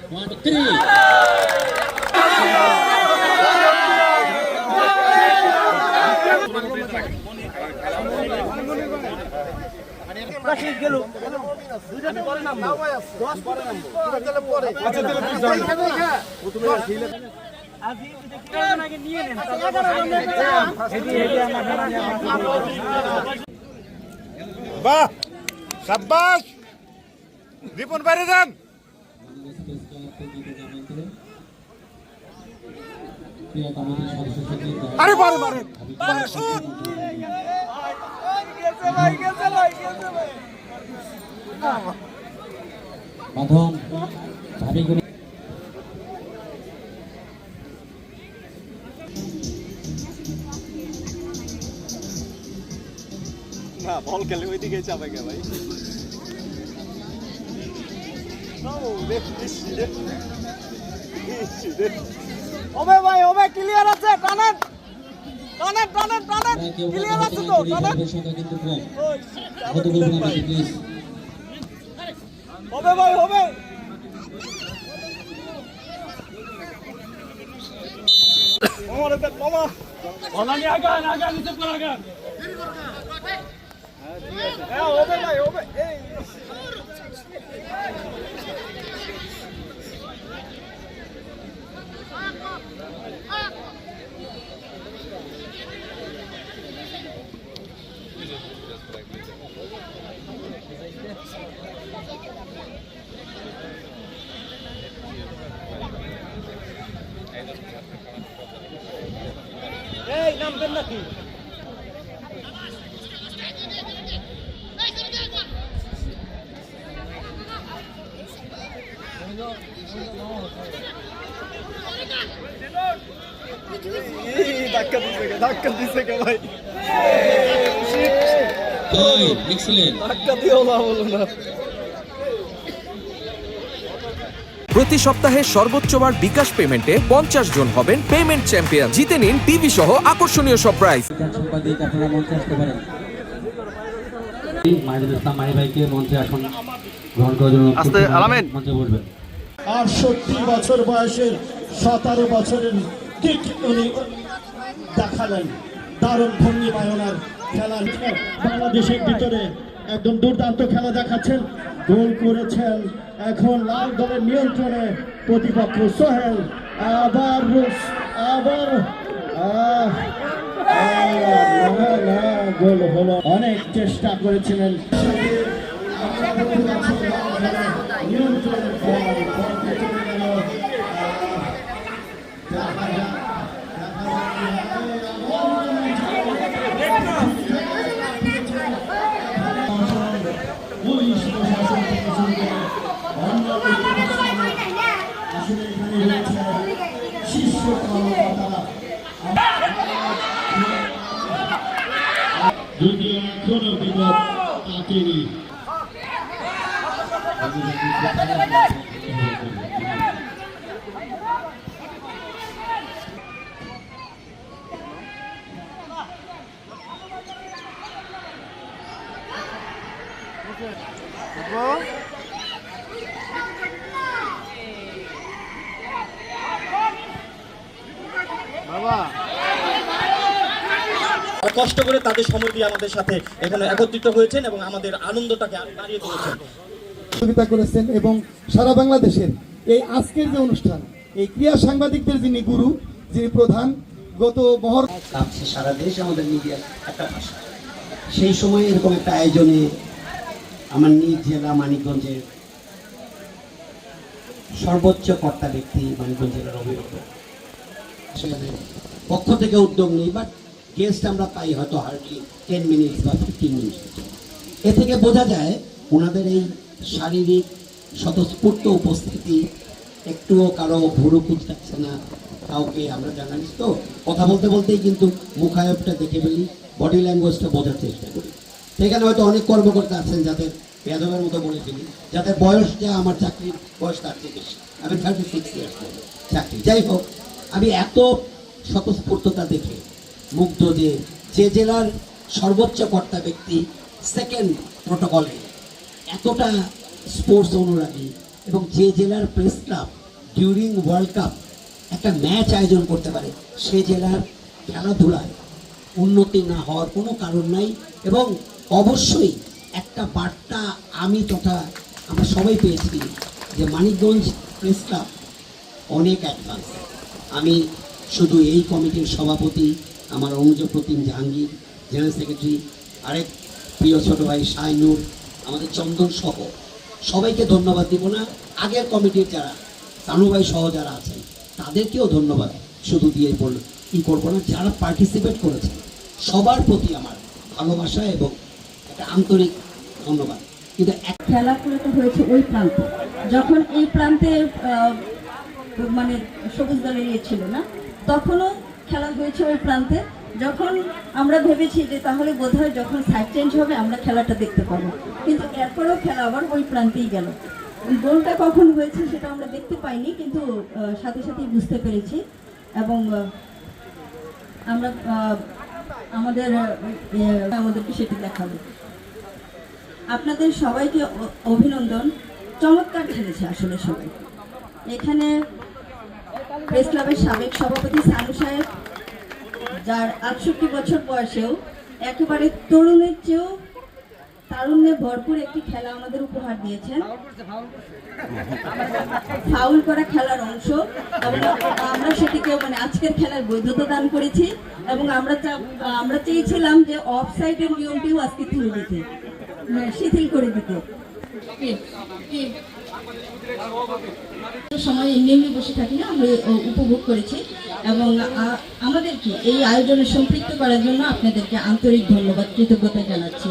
1, 2, 3. বাহ শাবাশ রিপন বাইরে যান আরে বারে বারে বাঁধন ভাবিগুলো না বল খেলে ওইদিকে যাবে কে ভাই ওবে ভাই ওবে ক্লিয়ার আছে টানেন টানেন টানেন টানেন ক্লিয়ার আছে তো টানেন কিন্তু কম কত করবেন আপনি প্লিজ হবে ভাই হবে মামা রে মামা বলানি আগান আগান নিচে পড় আগান হ্যাঁ হবে ভাই হবে এই এই নামবেন নাকি ধাক্কা দিছে কে ভাই এক্সিলেন্ট ধাক্কা দিও না বলো না প্রতি সপ্তাহে সর্বোচ্চবার বিকাশ পেমেন্টে 50 জন হবেন পেমেন্ট চ্যাম্পিয়ন। জিতে নিন টিভি সহ আকর্ষণীয় সব প্রাইজ। সাংবাদিক আপনারা মঞ্চে আসতে পারেন। মাহিদুল ইসলাম মাহি ভাইকে মঞ্চে আসন গ্রহণ করার জন্য মঞ্চে বলবেন। 68 বছর বয়সের 17 বছরের কিক উনি দেখালেন। দারুণ ভঙ্গিমায় ওনার খেলা বাংলাদেশের ভিতরে একদম দুর্দান্ত খেলা দেখাচ্ছেন, গোল করেছেন। এখন লাল দলের নিয়ন্ত্রণে প্রতিপক্ষ সোহেল। আবার গোল হলো। অনেক চেষ্টা করেছিলেন যদিও এখনো বিপদ কাটেনি। কষ্ট করে তাদের সময় দিয়ে আমাদের সাথে এখানে একত্রিত হয়েছেন এবং আমাদের আনন্দটাকে বাড়িয়ে তুলেছেন, সহযোগিতা করেছেন। এবং সারা বাংলাদেশের এই আজকের যে অনুষ্ঠান, এই ক্রীড়া সাংবাদিকদের যিনি গুরু, যিনি প্রধান, গত মহর সারা দেশ আমাদের মিডিয়ার একটা ভাষা। সেই সময় এরকম একটা আয়োজনে আমার নিজ জেলা মানিকগঞ্জের সর্বোচ্চ কর্তা ব্যক্তি মানিকগঞ্জ জেলার অভিভাবক পক্ষ থেকে উদ্যোগ নেই, বাট গেস্ট আমরা পাই হয়তো হার্ডলি 10 মিনিটস বা 15 মিনিটস। এ থেকে বোঝা যায় ওনাদের এই শারীরিক স্বতঃস্ফূর্ত উপস্থিতি একটুও কারো ভুরু কুচকাচ্ছে না। কাউকে আমরা জার্নালিস্ট তো কথা বলতে বলতেই কিন্তু মুখায়বটা দেখে ফেলি, বডি ল্যাঙ্গুয়েজটা বোঝার চেষ্টা করি। সেখানে হয়তো অনেক কর্মকর্তা আছেন যাদের বেয়াদবের মতো বলে ফেলি, যাদের বয়স যা আমার চাকরির বয়স তার চেয়ে বেশি। আমি 36 ইয়ার্স চাকরি। যাই হোক, আমি এত স্বতঃস্ফূর্ততা দেখে মুগ্ধ যে জেলার সর্বোচ্চ কর্তা ব্যক্তি সেকেন্ড প্রোটোকলে এতটা স্পোর্টস অনুরাগী, এবং যে জেলার press club during world cup একটা ম্যাচ আয়োজন করতে পারে, সে জেলার খেলাধুলায় উন্নতি না হওয়ার কোনো কারণ নাই। এবং অবশ্যই একটা বার্তা আমি তথা আমরা সবাই পেয়েছি যে মানিকগঞ্জ প্রেস ক্লাব অনেক অ্যাডভান্স। আমি শুধু এই কমিটির সভাপতি আমার অনুজ প্রতিম জাহাঙ্গীর, জেনারেল সেক্রেটারি, আরেক প্রিয় ছোট ভাই শাইনুর, আমাদের চন্দন সহ সবাইকে ধন্যবাদ দিব না, আগের কমিটির যারা তানু ভাই সহ যারা আছেন তাদেরকেও ধন্যবাদ শুধু দিয়ে করবো না, যারা পার্টিসিপেট করেছেন সবার প্রতি আমার ভালোবাসা এবং একটা আন্তরিক ধন্যবাদ। কিন্তু খেলাধুলাটা হয়েছে ওই প্রান্তে, যখন এই প্রান্তে মানে সবুজ দলের ইয়ে ছিল না, তখনও খেলা হয়েছে ওই প্রান্তে। যখন আমরা ভেবেছি যে তাহলে বোধহয় যখন সাইড চেঞ্জ হবে আমরা খেলাটা দেখতে পাবো, কিন্তু এরপরেও খেলা আবার ওই প্রান্তেই গেল। গোলটা কখন হয়েছে সেটা আমরা দেখতে পাইনি, কিন্তু সাথে সাথেই বুঝতে পেরেছি। এবং আমরা আমাদেরকে সেটি দেখাবো। আপনাদের সবাইকে অভিনন্দন, চমৎকার খেলেছে আসলে সবাই। এখানে প্রেস ক্লাবের সাবেক সভাপতি সানু সাহেব, যার 68 বছর বয়সেও একেবারে তরুণের চেয়েও তারুণ্যে ভরপুর একটি খেলা আমাদের উপহার দিয়েছেন। ফাউল করা খেলার অংশ, এবং আমরা সেটিকে মানে আজকের খেলার বৈধতা দান করেছি। এবং আমরা চেয়েছিলাম যে অফ সাইডের নিয়মটিও আজকে তুলে দিতে, শিথিল করে দিতে। সময় এমনি বসে থাকি না, আমরা উপভোগ করেছি। এবং আমাদেরকে এই আয়োজনে সম্পৃক্ত করার জন্য আপনাদেরকে আন্তরিক ধন্যবাদ, কৃতজ্ঞতা জানাচ্ছি।